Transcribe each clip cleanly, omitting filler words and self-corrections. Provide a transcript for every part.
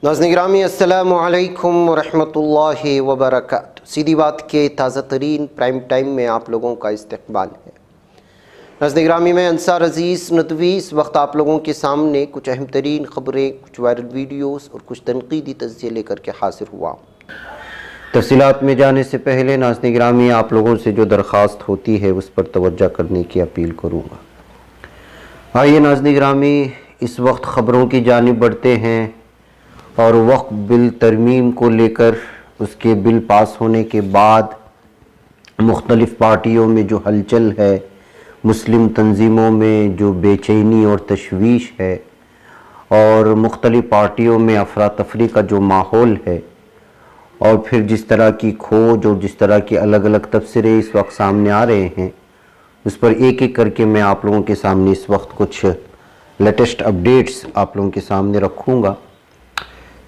नाज़रीन गिरामी अस्सलामु अलैकुम वरहमतुल्लाहि वबरकातुहू। सीधी बात के ताज़ा तरीन प्राइम टाइम में आप लोगों का इस्तकबाल है। नाज़रीन गिरामी में अंसार अज़ीज़ नदवी इस वक्त आप लोगों के सामने कुछ अहम तरीन ख़बरें, कुछ वायरल वीडियोस और कुछ तनकीदी तज़किये लेकर के हाजिर हुआ। तफ़सीलात में जाने से पहले नाज़रीन गिरामी आप लोगों से जो दरख्वास्त होती है उस पर तवज्जो करने की अपील करूँगा। आइए नाज़रीन गिरामी इस वक्त ख़बरों की जानिब बढ़ते हैं और वक्फ बिल तरमीम को लेकर उसके बिल पास होने के बाद मुख्तलिफ़ पार्टियों में जो हलचल है, मुस्लिम तंजीमों में जो बेचैनी और तशवीश है और मुख्तलिफ़ पार्टियों में अफरा तफरी का जो माहौल है और फिर जिस तरह की खोज और जिस तरह के अलग अलग तबसरे इस वक्त सामने आ रहे हैं, उस पर एक एक करके मैं आप लोगों के सामने इस वक्त कुछ लेटेस्ट अपडेट्स आप लोगों के सामने रखूँगा।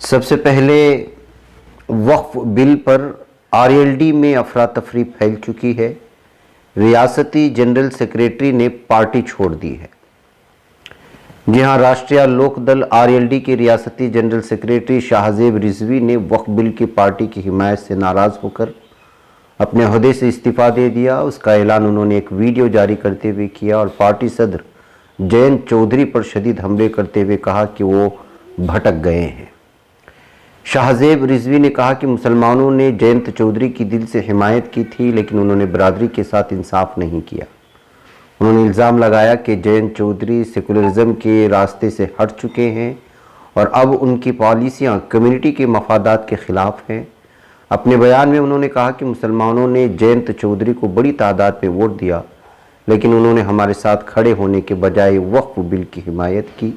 सबसे पहले वक्फ बिल पर आरएलडी में अफरा तफरी फैल चुकी है। रियासती जनरल सेक्रेटरी ने पार्टी छोड़ दी है। जी हाँ, राष्ट्रीय लोक दल आरएलडी के रियासती जनरल सेक्रेटरी शाहजेब रिजवी ने वक्फ बिल की पार्टी की हिमायत से नाराज़ होकर अपने ओहदे से इस्तीफ़ा दे दिया। उसका ऐलान उन्होंने एक वीडियो जारी करते हुए किया और पार्टी सदर जयंत चौधरी पर शदीद हमले करते हुए कहा कि वो भटक गए हैं। शाहजेब रिजवी ने कहा कि मुसलमानों ने जयंत चौधरी की दिल से हिमायत की थी, लेकिन उन्होंने बरादरी के साथ इंसाफ नहीं किया। उन्होंने इल्ज़ाम लगाया कि जयंत चौधरी सेकुलरिज्म के रास्ते से हट चुके हैं और अब उनकी पॉलिसियां कम्युनिटी के मफादात के ख़िलाफ़ हैं। अपने बयान में उन्होंने कहा कि मुसलमानों ने जयंत चौधरी को बड़ी तादाद में वोट दिया, लेकिन उन्होंने हमारे साथ खड़े होने के बजाय वक्फ बिल की हिमायत की।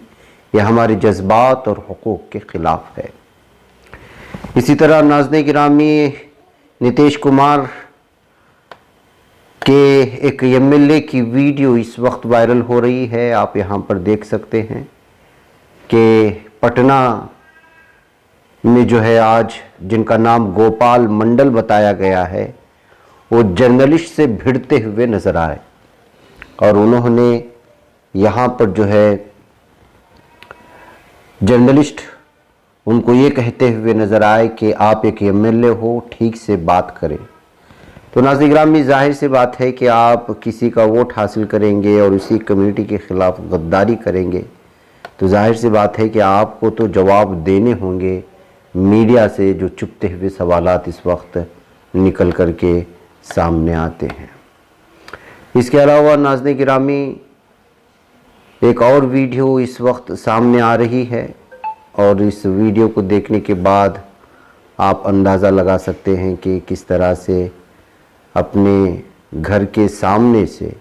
यह हमारे जज्बात और हुकूक के ख़िलाफ़ है। इसी तरह नाज़रीन गिरामी नीतीश कुमार के एक एमएलए की वीडियो इस वक्त वायरल हो रही है। आप यहाँ पर देख सकते हैं कि पटना में जो है आज जिनका नाम गोपाल मंडल बताया गया है, वो जर्नलिस्ट से भिड़ते हुए नज़र आए और उन्होंने यहाँ पर जो है जर्नलिस्ट उनको ये कहते हुए नज़र आए कि आप एक एमएलए हो, ठीक से बात करें। तो नाज़रीन गिरामी ज़ाहिर सी बात है कि आप किसी का वोट हासिल करेंगे और उसी कम्युनिटी के ख़िलाफ़ गद्दारी करेंगे तो ज़ाहिर सी बात है कि आपको तो जवाब देने होंगे मीडिया से जो चुपते हुए सवालात इस वक्त निकल कर के सामने आते हैं। इसके अलावा नाज़रीन गिरामी एक और वीडियो इस वक्त सामने आ रही है और इस वीडियो को देखने के बाद आप अंदाज़ा लगा सकते हैं कि किस तरह से अपने घर के सामने से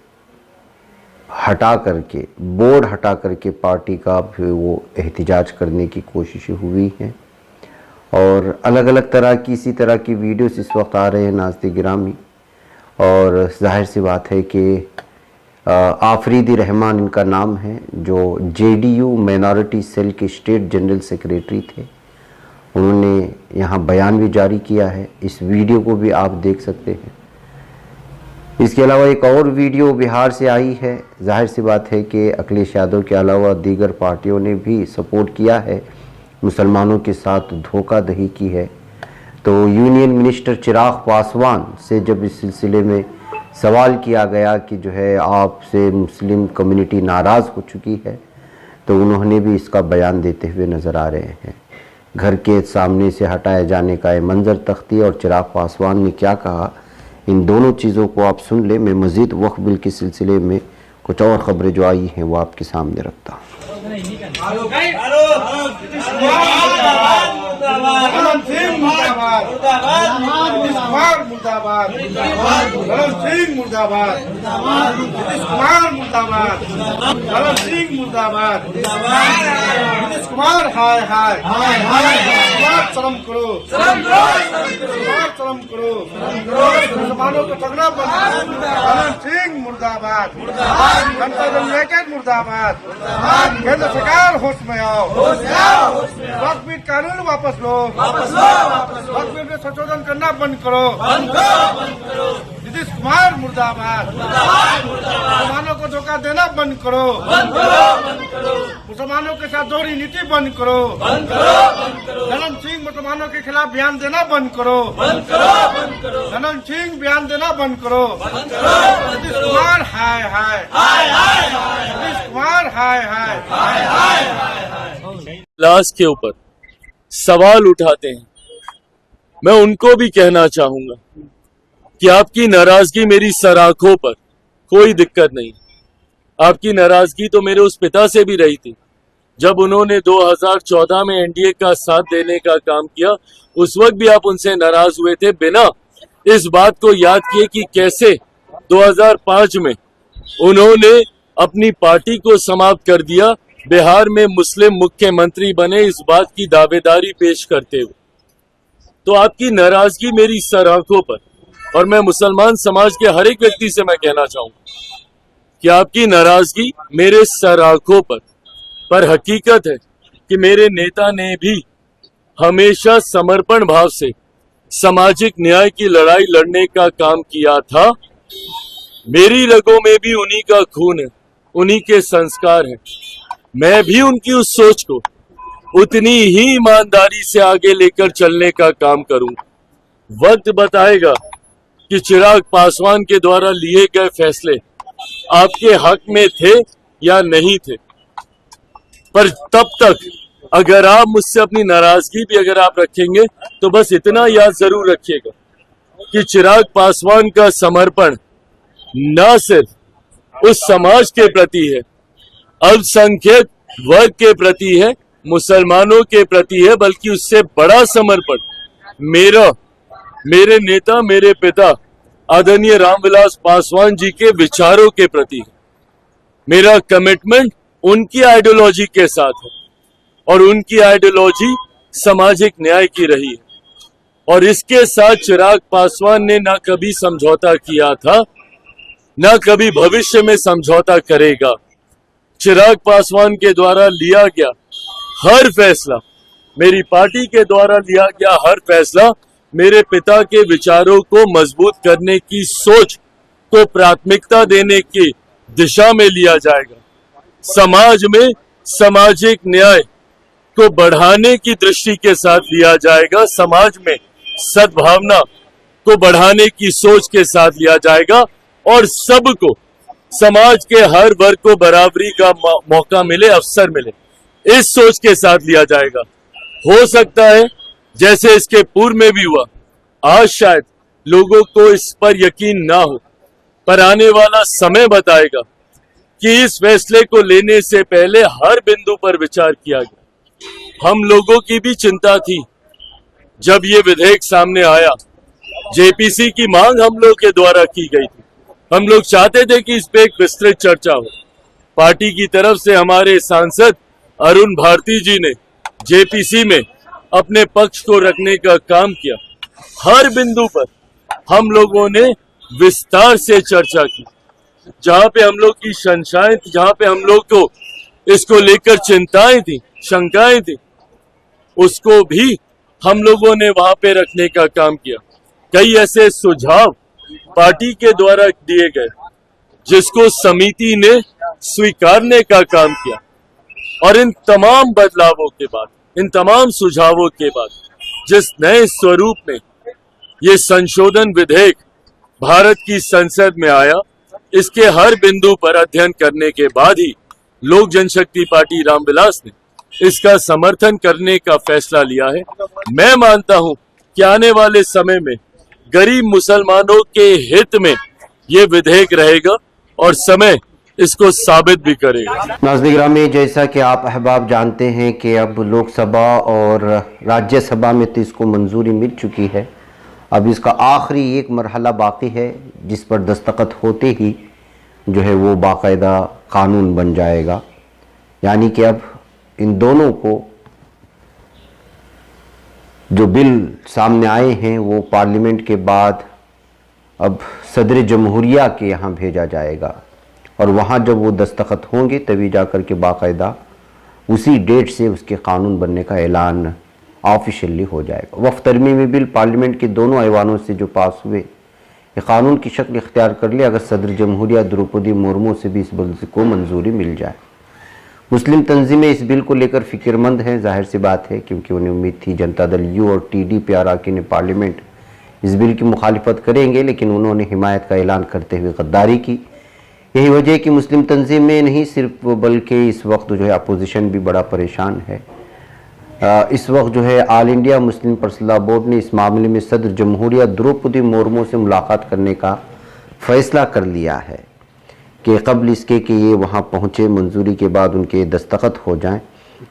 हटा करके, बोर्ड हटा करके पार्टी का फिर वो एहतिजाज करने की कोशिश हुई है और अलग अलग तरह की इसी तरह की वीडियोस इस वक्त आ रहे हैं नाज़रीन गिरामी। और जाहिर सी बात है कि आफरीदी रहमान इनका नाम है, जो जेडीयू माइनॉरिटी सेल के स्टेट जनरल सेक्रेटरी थे। उन्होंने यहाँ बयान भी जारी किया है। इस वीडियो को भी आप देख सकते हैं। इसके अलावा एक और वीडियो बिहार से आई है। जाहिर सी बात है कि अखिलेश यादव के अलावा दीगर पार्टियों ने भी सपोर्ट किया है, मुसलमानों के साथ धोखाधड़ी की है। तो यूनियन मिनिस्टर चिराग पासवान से जब इस सिलसिले में सवाल किया गया कि जो है आपसे मुस्लिम कम्युनिटी नाराज़ हो चुकी है, तो उन्होंने भी इसका बयान देते हुए नज़र आ रहे हैं। घर के सामने से हटाए जाने का ये मंजर तख्ती और चिराग पासवान ने क्या कहा, इन दोनों चीज़ों को आप सुन ले। मैं मज़ीद वक्फ बिल के सिलसिले में कुछ और ख़बरें जो आई हैं वो आपके सामने रखता हूँ। मुसलमानों को ठगना मुर्दाबाद, मुर्दाबाद, केंद्र सरकार होश में आओ, वक्फ बिल कानून वापस लो, वक्फ बिल में संशोधन करना बंद करो, नीतीश कुमार मुर्दाबाद, मुसलमानों को धोखा देना बंद करो, मुसलमानों के साथ दोहरी नीति बंद करो, धर्म सिंह मुसलमानों के खिलाफ बयान देना बंद करो। धर्म सिंह बयान देना बंद करो। नीतीश कुमार हाय हाय, नीतीश कुमार हाय हाय। इजलास के ऊपर सवाल उठाते हैं, मैं उनको भी कहना चाहूंगा कि आपकी नाराजगी मेरी सराखों पर, कोई दिक्कत नहीं। आपकी नाराजगी तो मेरे उस पिता से भी रही थी जब उन्होंने 2014 में एनडीए का साथ देने का काम किया। उस वक्त भी आप उनसे नाराज हुए थे, बिना इस बात को याद किए कि कैसे 2005 में उन्होंने अपनी पार्टी को समाप्त कर दिया, बिहार में मुस्लिम मुख्यमंत्री बने, इस बात की दावेदारी पेश करते हुए। तो आपकी नाराजगी मेरी सराखों पर, और मैं मुसलमान समाज के हर एक व्यक्ति से मैं कहना चाहूंगा कि आपकी नाराजगी मेरे सराखों पर हकीकत है कि मेरे नेता ने भी हमेशा समर्पण भाव से सामाजिक न्याय की लड़ाई लड़ने का काम किया था। मेरी रगों में भी उन्हीं का खून है, उन्हीं के संस्कार हैं। मैं भी उनकी उस सोच को उतनी ही ईमानदारी से आगे लेकर चलने का काम करूंगा। वक्त बताएगा कि चिराग पासवान के द्वारा लिए गए फैसले आपके हक में थे या नहीं थे, पर तब तक अगर आप मुझसे अपनी नाराजगी भी अगर आप रखेंगे तो बस इतना याद जरूर रखिएगा कि चिराग पासवान का समर्पण न सिर्फ उस समाज के प्रति है, अल्पसंख्यक वर्ग के प्रति है, मुसलमानों के प्रति है, बल्कि उससे बड़ा समर्पण मेरे नेता, मेरे पिता आदरणीय रामविलास पासवान जी के विचारों के प्रति है। मेरा कमिटमेंट उनकी आइडियोलॉजी के साथ है और उनकी आइडियोलॉजी सामाजिक न्याय की रही है। और इसके साथ चिराग पासवान ने ना कभी समझौता किया था, ना कभी भविष्य में समझौता करेगा। चिराग पासवान के द्वारा लिया गया हर फैसला, मेरी पार्टी के द्वारा लिया गया हर फैसला मेरे पिता के विचारों को मजबूत करने की सोच को प्राथमिकता देने की दिशा में लिया जाएगा। समाज में सामाजिक न्याय को बढ़ाने की दृष्टि के साथ लिया जाएगा, समाज में सद्भावना को बढ़ाने की सोच के साथ लिया जाएगा और सबको, समाज के हर वर्ग को बराबरी का मौका मिले, अवसर मिले, इस सोच के साथ लिया जाएगा। हो सकता है जैसे इसके पूर्व में भी हुआ, आज शायद लोगों को इस पर यकीन ना हो, पर आने वाला समय बताएगा कि इस फैसले को लेने से पहले हर बिंदु पर विचार किया गया। हम लोगों की भी चिंता थी जब ये विधेयक सामने आया, जेपीसी की मांग हम लोग के द्वारा की गई थी। हम लोग चाहते थे कि इस पे एक विस्तृत चर्चा हो। पार्टी की तरफ से हमारे सांसद अरुण भारती जी ने जेपीसी में अपने पक्ष को रखने का काम किया। हर बिंदु पर हम लोगों ने विस्तार से चर्चा की। जहां पे हम लोग की शंकाएं थी, जहां पे हम लोग को इसको लेकर चिंताएं थी, शंकाएं थी, उसको भी हम लोगों ने वहां पे रखने का काम किया। कई ऐसे सुझाव पार्टी के द्वारा दिए गए जिसको समिति ने स्वीकारने का काम किया। और इन तमाम बदलावों के बाद, इन तमाम सुझावों के बाद जिस नए स्वरूप में ये संशोधन विधेयक भारत की संसद में आया, इसके हर बिंदु पर अध्ययन करने के बाद ही लोक जनशक्ति पार्टी रामविलास ने इसका समर्थन करने का फैसला लिया है। मैं मानता हूं कि आने वाले समय में गरीब मुसलमानों के हित में ये विधेयक रहेगा और समय इसको साबित भी करेगा। नाज़रीन गिरामी, जैसा कि आप अहबाब जानते हैं कि अब लोकसभा और राज्यसभा में तो इसको मंजूरी मिल चुकी है। अब इसका आखिरी एक मरहला बाकी है जिस पर दस्तखत होते ही जो है वो बाकायदा कानून बन जाएगा। यानी कि अब इन दोनों को जो बिल सामने आए हैं वो पार्लियामेंट के बाद अब सदर जमहूरिया के यहाँ भेजा जाएगा और वहाँ जब वो दस्तखत होंगे तभी जाकर के बाकायदा उसी डेट से उसके कानून बनने का ऐलान ऑफिशियली हो जाएगा। वफ़ तरमीमी बिल पार्लियामेंट के दोनों ऐवानों से जो पास हुए ये कानून की शक्ल इख्तियार कर ले अगर सदर जमहूरिया द्रौपदी मुर्मू से भी इस बिल को मंजूरी मिल जाए। मुस्लिम तंजीमें इस बिल को लेकर फिक्रमंद हैं, जाहिर सी बात है, क्योंकि उन्हें उम्मीद थी जनता दल यू और टीडीपी अरकान पार्लियामेंट इस बिल की मुखालिफत करेंगे, लेकिन उन्होंने हिमायत का ऐलान करते हुए गद्दारी की। यही वजह है कि मुस्लिम तंजीमें नहीं सिर्फ बल्कि इस वक्त जो है अपोजिशन भी बड़ा परेशान है। इस वक्त जो है all India Muslim personal board ने इस मामले में सदर जमहूरिया द्रौपदी मुर्मू से मुलाकात करने का फ़ैसला कर लिया है कि कबल इसके कि ये वहाँ पहुँचे, मंजूरी के बाद उनके दस्तखत हो जाएं,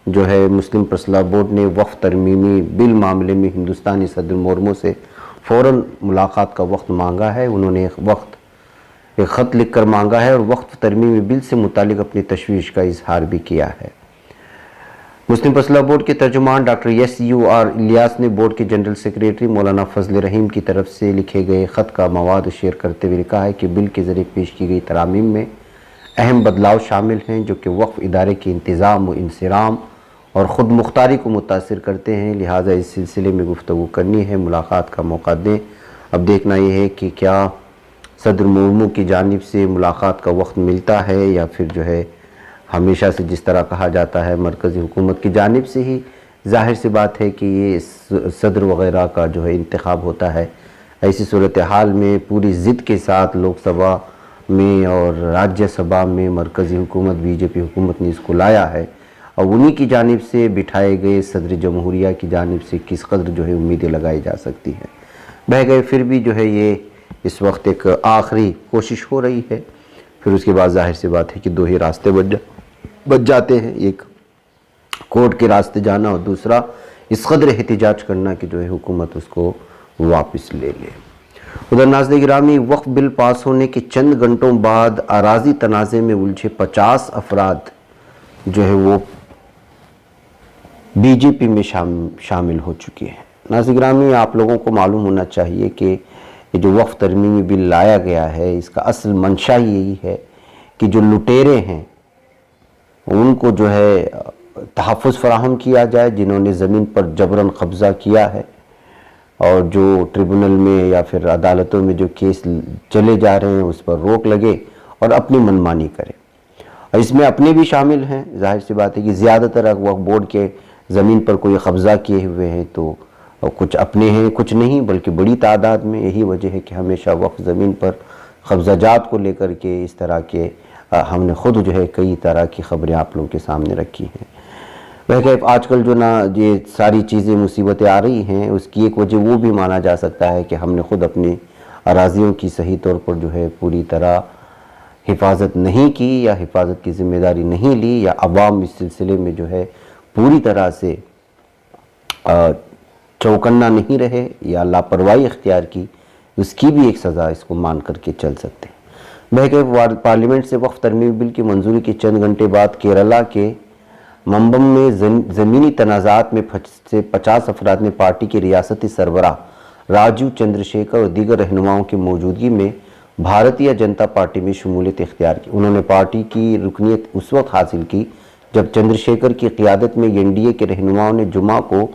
जो है मुस्लिम पर्सनल बोर्ड ने वक्फ तरमीमी बिल मामले में हिंदुस्तानी सदर मुर्मू से फ़ौरन मुलाकात का वक्त मांगा है। उन्होंने एक ख़त लिख कर मांगा है और वक्फ तरमीमी बिल से मुतालिक अपनी तशवीश का इजहार भी किया है। मुस्लिम पर्सनल बोर्ड के तर्जुमान डॉक्टर SUR इलियास ने बोर्ड के जनरल सेक्रेटरी मौलाना फजल रहीम की तरफ से लिखे गए ख़त का मवाद शेयर करते हुए लिखा है कि बिल के ज़रिए पेश की गई तरामीम में अहम बदलाव शामिल हैं जो कि वक्फ इदारे के इंतज़ाम व इंसराम और ख़ुद मुख्तारी को मुतासिर करते हैं। लिहाजा इस सिलसिले में गुफ्तगू करनी है, मुलाकात का मौका दें। अब देखना यह है कि क्या सदर मुर्मू की जानिब से मुलाकात का वक्त मिलता है या फिर जो है हमेशा से जिस तरह कहा जाता है मरकज़ी हुकूमत की जानिब से ही। जाहिर सी बात है कि ये सदर वग़ैरह का जो है इंतखाब होता है। ऐसी सूरत हाल में पूरी ज़िद के साथ लोकसभा में और राज्यसभा में मरकज़ी हुकूमत BJP हुकूमत ने इसको लाया है और उन्हीं की जानिब से बिठाए गए सदर जमहूरिया की जानिब से किस कदर जो है उम्मीदें लगाई जा सकती हैं। बह गए फिर भी जो है ये इस वक्त एक आखिरी कोशिश हो रही है, फिर उसके बाद जाहिर सी बात है कि दो ही रास्ते बच जाते हैं, एक कोर्ट के रास्ते जाना और दूसरा इस कदर एहतिजाज करना कि जो है हुकूमत उसको वापस ले ले। उधर नाज़रीन गिरामी, वक्फ बिल पास होने के चंद घंटों बाद अराजी तनाज़े में उलझे 50 अफराद जो है वो BJP में शामिल हो चुके हैं। नाज़रीन गिरामी, आप लोगों को मालूम होना चाहिए कि ये जो वक्फ तरमीमी बिल लाया गया है इसका असल मंशा यही है कि जो लुटेरे हैं उनको जो है तहफ़्फ़ुज़ फराहम किया जाए, जिन्होंने ज़मीन पर जबरन कब्ज़ा किया है और जो ट्रिब्यूनल में या फिर अदालतों में जो केस चले जा रहे हैं उस पर रोक लगे और अपनी मनमानी करें। और इसमें अपने भी शामिल हैं। जाहिर सी बात है कि ज़्यादातर वक्फ बोर्ड के ज़मीन पर कोई कब्ज़ा किए हुए हैं तो कुछ अपने हैं कुछ नहीं, बल्कि बड़ी तादाद में। यही वजह है कि हमेशा वक्फ ज़मीन पर कब्ज़ाजात को लेकर के इस तरह के हमने ख़ुद जो है कई तरह की ख़बरें आप लोगों के सामने रखी हैं। वह आजकल जो ना ये सारी चीज़ें मुसीबतें आ रही हैं उसकी एक वजह वो भी माना जा सकता है कि हमने ख़ुद अपनी अराज़ियों की सही तौर पर जो है पूरी तरह हिफाजत नहीं की या हिफाजत की ज़िम्मेदारी नहीं ली, या अवाम इस सिलसिले में जो है पूरी तरह से चौकन्ना नहीं रहे या लापरवाही इख्तियार की, उसकी भी एक सज़ा इसको मान करके चल सकते हैं। बहके पार्लियामेंट से वक्फ तरमीमी बिल की मंजूरी के चंद घंटे बाद केरला के मंबम में ज़मीनी तनाज़ात में फंसे 50 अफराद ने पार्टी के रियासती सरबराह राजीव चंद्रशेखर और दीगर रहनुमाओं की मौजूदगी में भारतीय जनता पार्टी में शमूलियत इख्तियार की। उन्होंने पार्टी की रुकनीत उस वक्त हासिल की जब चंद्रशेखर की क़ियादत में NDA के रहनुमाओं ने जुमा को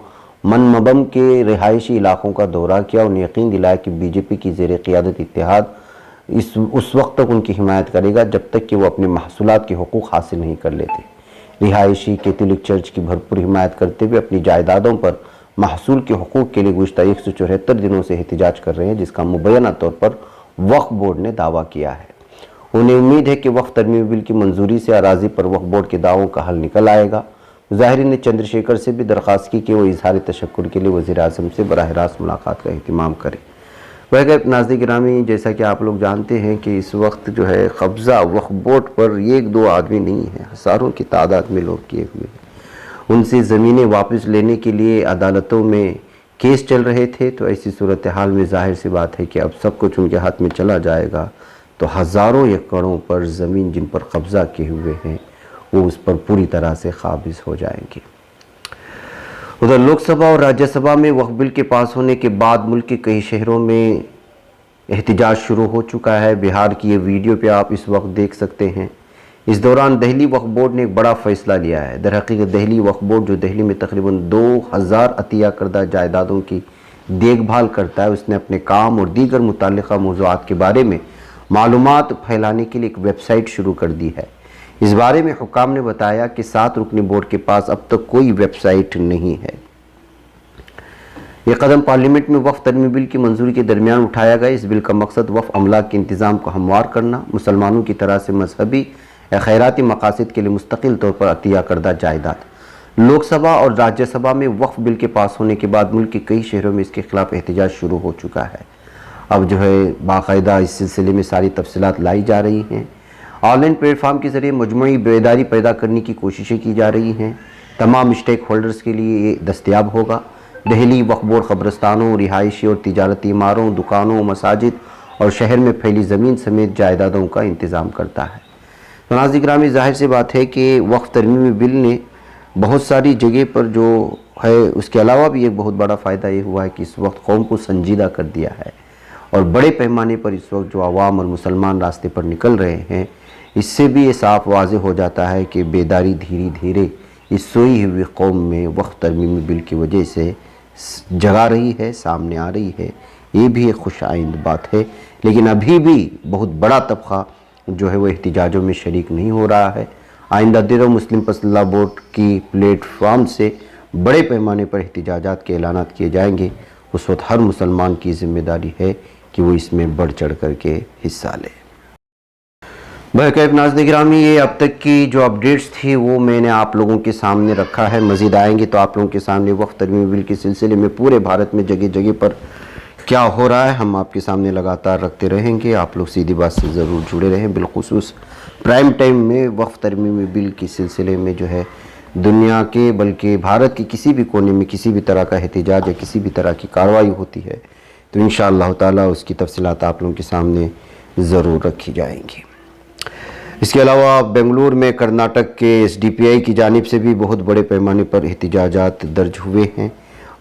मनमबम के रिहायशी इलाकों का दौरा किया। उन्हें यकीन दिलाया कि BJP की ज़ेर क़ियादत इत्तेहाद उस वक्त तक उनकी हिमायत करेगा जब तक कि वो अपने महसूलात के हुकूक़ हासिल नहीं कर लेते। रिहायशी कैथोलिक चर्च की भरपूर हिमायत करते हुए अपनी जायदादों पर महसूल के हुकूक़ के लिए गुज़श्ता 174 दिनों से एहतिजाज कर रहे हैं, जिसका मुबैना तौर पर वक्फ बोर्ड ने दावा किया है। उन्हें उम्मीद है कि वक्फ तरमीमी बिल की मंजूरी से अराजी पर वक्फ बोर्ड के दावों का हल निकल आएगा। ज़ाहिरीन ने चंद्रशेखर से भी दरख्वास्त की कि वो इजहार तशक्कुर के लिए वज़ीर-ए-आज़म से बराह रास्त मुलाकात का अहतमाम करें। वह नाज़रीन गिरामी, जैसा कि आप लोग जानते हैं कि इस वक्त जो है कब्ज़ा वक्फ बोर्ड पर एक दो आदमी नहीं है, हज़ारों की तादाद में लोग किए हुए हैं। उनसे ज़मीनें वापस लेने के लिए अदालतों में केस चल रहे थे, तो ऐसी सूरत हाल में ज़ाहिर सी बात है कि अब सब कुछ उनके हाथ में चला जाएगा तो हज़ारों एकड़ों पर ज़मीन जिन पर कब्ज़ा किए हुए हैं वो उस पर पूरी तरह से काबिज़ हो जाएंगे। उधर लोकसभा और राज्यसभा में वक्फ बिल के पास होने के बाद मुल्क के कई शहरों में एहतिजाज शुरू हो चुका है। बिहार की ये वीडियो पे आप इस वक्त देख सकते हैं। इस दौरान दिल्ली वक्फ बोर्ड ने एक बड़ा फ़ैसला लिया है। दरहकीकत दिल्ली वक्फ बोर्ड जो दिल्ली में तकरीबन 2000 अतिया करदा जायदादों की देखभाल करता है, उसने अपने काम और दीगर मुताल्लिक़ा मौज़ूआत के बारे में मालूमात फैलाने के लिए एक वेबसाइट शुरू कर दी है। इस बारे में हुक्काम ने बताया कि 7 रुकनी बोर्ड के पास अब तक कोई वेबसाइट नहीं है। यह कदम पार्लियामेंट में वक्फ तरमीम बिल की मंजूरी के दरमियान उठाया गया। इस बिल का मकसद वक्फ अमला के इंतज़ाम को हमवार करना, मुसलमानों की तरह से मजहबी या खैराती मकासद के लिए मुस्तकिल तौर पर अतिया करदा जायदाद। लोकसभा और राज्यसभा में वक्फ बिल के पास होने के बाद मुल्क के कई शहरों में इसके खिलाफ एहतजाज शुरू हो चुका है। अब जो है बाकायदा इस सिलसिले में सारी तफसीलात लाई जा रही हैं। ऑनलाइन प्लेटफार्म के ज़रिए मजमूई बेदारी पैदा करने की कोशिशें की जा रही हैं। तमाम स्टेक होल्डर्स के लिए ये दस्तयाब होगा। दिल्ली वक्फ बोर्ड क़ब्रिस्तानों, रिहायशी और तिजारती इमारों, दुकानों, मसाजिद और शहर में फैली ज़मीन समेत जायदादों का इंतज़ाम करता है। तो नाज़रीन गिरामी, ज़ाहिर सी बात है कि वक्फ तरमीमी बिल ने बहुत सारी जगह पर जो है, उसके अलावा भी एक बहुत बड़ा फ़ायदा ये हुआ है कि इस वक्त कौम को संजीदा कर दिया है और बड़े पैमाने पर इस वक्त जो आवाम और मुसलमान रास्ते पर निकल रहे हैं, इससे भी ये साफ वाज़ेह हो जाता है कि बेदारी धीरे धीरे इस सोई हुई कौम में वक्फ तरमीमी बिल की वजह से जगा रही है, सामने आ रही है। ये भी एक खुश आइंद बात है। लेकिन अभी भी बहुत बड़ा तबका जो है वो एहतिजाजों में शरीक नहीं हो रहा है। आइंदा दिनों मुस्लिम पसल्ला बोर्ड की प्लेटफार्म से बड़े पैमाने पर एहतिजाजात के ऐलानात किए जाएंगे। उस वक्त हर मुसलमान की ज़िम्मेदारी है कि वो इसमें बढ़ चढ़ कर के हिस्सा ले। बहरकैफ नाज़रीन गिरामी, ये अब तक की जो अपडेट्स थी वो मैंने आप लोगों के सामने रखा है। मज़ीद आएंगे तो आप लोगों के सामने वक्फ तरमीमी बिल के सिलसिले में पूरे भारत में जगह जगह पर क्या हो रहा है हम आपके सामने लगातार रखते रहेंगे। आप लोग सीधी बात से ज़रूर जुड़े रहें। बिलखुसूस प्राइम टाइम में वक्फ तरमीमी बिल के सिलसिले में जो है दुनिया के बल्कि भारत के किसी भी कोने में किसी भी तरह का एहतिजाज या किसी भी तरह की कार्रवाई होती है तो इंशाअल्लाह ताला उसकी तफसीलात आप लोगों के सामने ज़रूर रखी जाएंगी। इसके अलावा बेंगलुरु में कर्नाटक के SDPI की जानिब से भी बहुत बड़े पैमाने पर एहतिजाजात दर्ज हुए हैं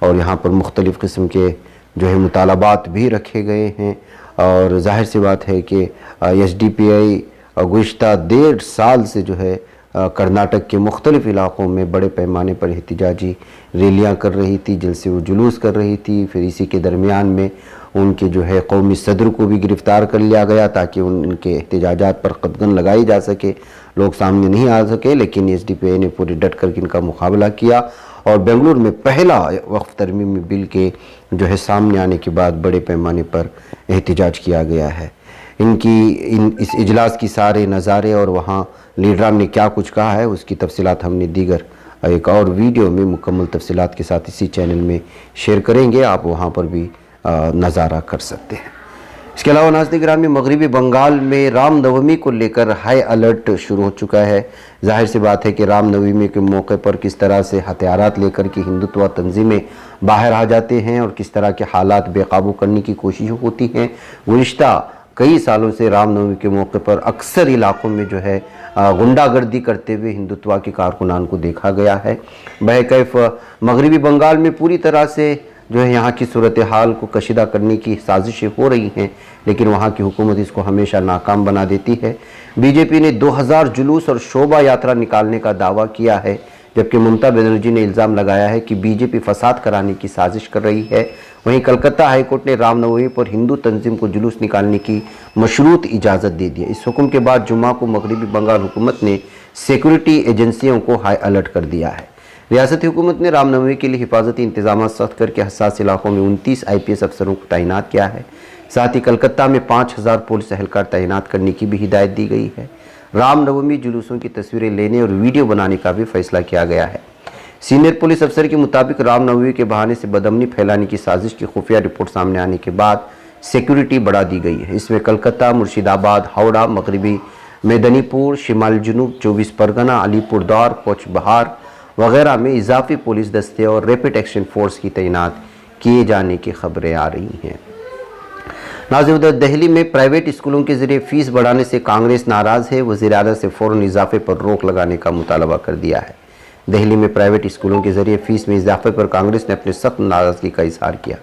और यहाँ पर मुख्तलिफ़ किस्म के जो है मुतालबात भी रखे गए हैं। और ज़ाहिर सी बात है कि SDPI गुज़िश्ता 1.5 साल से जो है कर्नाटक के मुख्तलिफ़ इलाक़ों में बड़े पैमाने पर एहतिजाजी रैलियाँ कर रही थी, जलसे व जुलूस कर रही थी। फिर इसी के दरमियान में उनके जो है कौमी सदर को भी गिरफ़्तार कर लिया गया ताकि उनके एहतिजाजात पर कदगन लगाई जा सके, लोग सामने नहीं आ सके। लेकिन SDPI ने पूरे डट कर इनका मुकाबला किया और बेंगलुरु में पहला वक्फ तरमीमी बिल के जो है सामने आने के बाद बड़े पैमाने पर एहतिजाज किया गया है। इस इजलास की सारे नज़ारे और वहाँ लीडरान ने क्या कुछ कहा है उसकी तफसीलात हमने दीगर एक और वीडियो में मुकम्मल तफसीलात के साथ इसी चैनल में शेयर करेंगे। आप वहाँ पर भी नज़ारा कर सकते हैं। इसके अलावा नाज़रीन गिरामी, मगरिबी बंगाल में रामनवमी को लेकर हाई अलर्ट शुरू हो चुका है। जाहिर सी बात है कि रामनवमी के मौके पर किस तरह से हथियारात लेकर के हिंदुत्व तंजीमें बाहर आ जाते हैं और किस तरह के हालात बेकाबू करने की कोशिश होती हैं। गुज़िश्ता कई सालों से रामनवमी के मौके पर अक्सर इलाक़ों में जो है गुंडागर्दी करते हुए हिंदुत्व के कारकुनान को देखा गया है। बहरकैफ मगरिबी बंगाल में पूरी तरह से जो है यहाँ की सूरत हाल को कशीदा करने की साजिशें हो रही हैं, लेकिन वहाँ की हुकूमत इसको हमेशा नाकाम बना देती है। बीजेपी ने 2000 जुलूस और शोभा यात्रा निकालने का दावा किया है, जबकि ममता बनर्जी ने इल्ज़ाम लगाया है कि बीजेपी फसाद कराने की साजिश कर रही है। वहीं कलकत्ता हाईकोर्ट ने रामनवमी पर हिंदू तंजीम को जुलूस निकालने की मशरूत इजाज़त दे दी। इस हुक्म के बाद जुम्मा को मगरिबी बंगाल हुकूमत ने सिक्योरिटी एजेंसियों को हाई अलर्ट कर दिया है। रियासती हुकूमत ने रामनवमी के लिए हिफाजती इंतजाम सख्त करके हसास इलाकों में 29 IPS अफसरों को तैनात किया है। साथ ही कलकत्ता में 5000 पुलिस एहलकार तैनात करने की भी हिदायत दी गई है। रामनवमी जुलूसों की तस्वीरें लेने और वीडियो बनाने का भी फैसला किया गया है। सीनियर पुलिस अफसर के मुताबिक रामनवमी के बहाने से बदअमनी फैलाने की साजिश की खुफिया रिपोर्ट सामने आने के बाद सिक्योरिटी बढ़ा दी गई है। इसमें कलकत्ता, मुर्शिदाबाद, हावड़ा, मगरबी मेदिनीपुर, शिमाल जुनूब 24 परगना, अलीपुरद्वार, कोच बहार वगैरह में इजाफी पुलिस दस्ते और रैपिड एक्शन फोर्स की तैनात किए जाने की खबरें आ रही हैं। नाज़रीन, उधर दिल्ली में प्राइवेट स्कूलों के जरिए फीस बढ़ाने से कांग्रेस नाराज़ है। वज़ीर-ए-आज़म से फ़ौरन इजाफे पर रोक लगाने का मुतालबा कर दिया है। दिल्ली में प्राइवेट स्कूलों के जरिए फीस में इजाफे पर कांग्रेस ने अपने सख्त नाराज़गी का इजहार किया।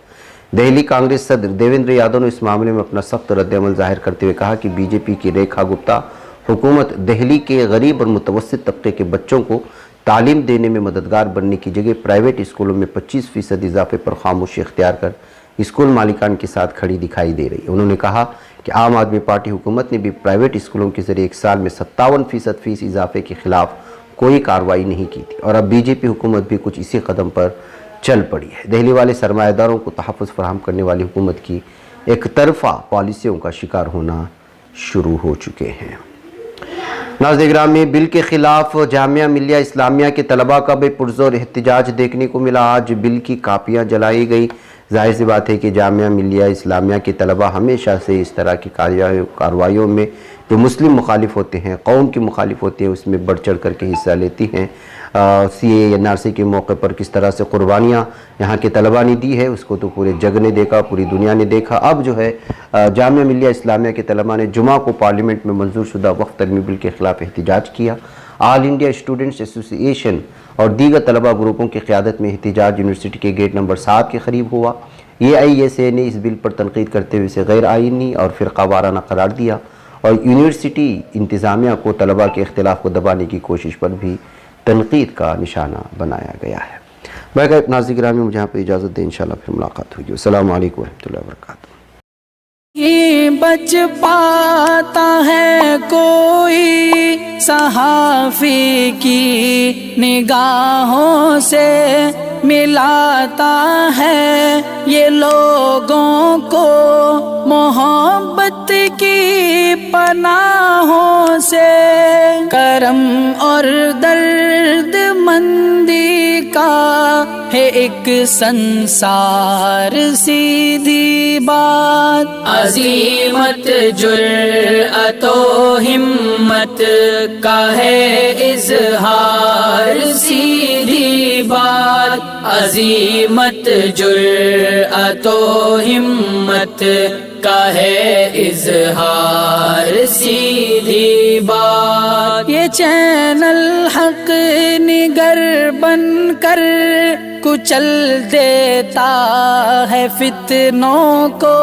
दिल्ली कांग्रेस सदर देवेंद्र यादव ने इस मामले में अपना सख्त रद्द-ए-अमल जाहिर करते हुए कहा कि बीजेपी की रेखा गुप्ता हुकूमत दिल्ली के गरीब और मुतवस्सित तबके के बच्चों को तालीम देने में मददगार बनने की जगह प्राइवेट स्कूलों में 25% इजाफे पर खामोशी इख्तियार कर स्कूल मालिकान के साथ खड़ी दिखाई दे रही है। उन्होंने कहा कि आम आदमी पार्टी हुकूमत ने भी प्राइवेट स्कूलों के जरिए एक साल में 57% फीस इजाफे के खिलाफ कोई कार्रवाई नहीं की थी और अब बीजेपी हुकूमत भी कुछ इसी कदम पर चल पड़ी है। दिल्ली वाले सरमायादारों को तहफ़्फ़ुज़ फराहम करने वाली हुकूमत की एक तरफा पॉलिसियों का शिकार होना शुरू हो चुके हैं। नाज़रीन ग्रामी, बिल के खिलाफ जामिया मिलिया इस्लामिया के तलबा का भी पुरजोर एहतजाज देखने को मिला। आज बिल की कापियाँ जलाई गई। जाहिर सी बात है कि जामिया मिलिया इस्लामिया के तलबा हमेशा से इस तरह की कार्रवाइयों में जो मुस्लिम मुखालिफ होते हैं, कौम की मुखालिफ होती हैं, उसमें बढ़ चढ़ करके हिस्सा लेती हैं। CAA NRC के मौके पर किस तरह से कुर्बानियाँ यहाँ के तलबा ने दी है उसको तो पूरे जग ने देखा, पूरी दुनिया ने देखा। अब जो है जामिया मिलिया इस्लामिया के तलबा ने जुमा को पार्लियामेंट में मंजूर शुदा वक्फ तलमी बिल के ख़िलाफ़ एहतजाज किया। ऑल इंडिया स्टूडेंट्स एसोसिएशन और दीगर तलबा ग्रुपों की क़यादत में एहतजाज यूनिवर्सिटी के गेट नंबर 7 के करीब हुआ। AISA ने इस बिल पर तनकीद करते हुए इसे गैर आइनी और फ़िरका वाराना करार दिया और यूनिवर्सिटी इंतज़ामिया को तलबा के इख्तिलाफ को दबाने की कोशिश पर भी तनकीद का निशाना बनाया गया है। बैक नाज़रीन गिरामी, मुझे यहाँ पर इजाज़त दें, इंशाअल्लाह फिर मुलाकात होगी। अस्सलामु अलैकुम वरहमतुल्लाहि वबरकातुहू। ये बच पाता है कोई सहाफ़ी की निगाहों से, मिलाता है ये लोगों को मोहब्बत की पनाहों से। करम और दर्द मंदी का है एक संसार सीधी बात। अज़ीमत जुर्अतो हिम्मत का है इज़हार सीधी बात। अज़ीमत जुर्अतो हिम्मत का है इज़हार सीधी बात। ये चैनल हक निगर बनकर कुचल देता है फितनों को।